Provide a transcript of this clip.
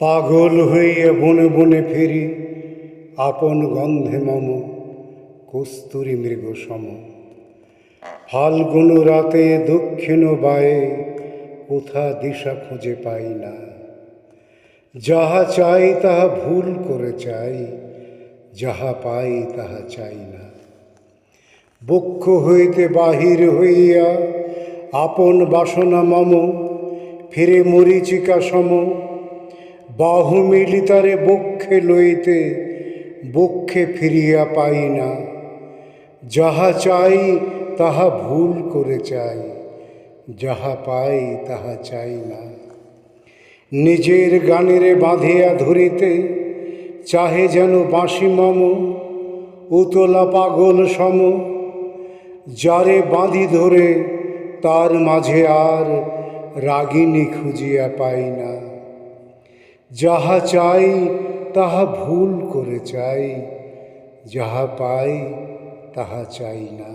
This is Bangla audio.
পাগল হইয়া বনে বনে ফিরি, আপন গন্ধে মম কস্তুরী মৃগ সম। ফাল্গুন রাতে দক্ষিণ বায়ে, কোথা দিশা খুঁজে পাই না। যাহা চাই তাহা ভুল করে চাই, যাহা পাই তাহা চাই না। বক্ষ হইতে বাহির হইয়া আপন বাসনা মম, ফিরে মরীচিকা সম। বাহু মিলিতারে বক্ষে লইতে, বক্ষে ফিরিয়া পাই না। যাহা চাই তাহা ভুল করে চাই, যাহা পাই তাহা চাই না। নিজের গানেরে বাঁধিয়া ধরিতে, চাহে যেন বাঁশি মম উতলা পাগল সম। যারে বাঁধি ধরে তার মাঝে আর রাগিনী খুঁজিয়া পাই না। যাহা চাই তাহা ভুল করে চাই, যাহা পাই তাহা চাই না।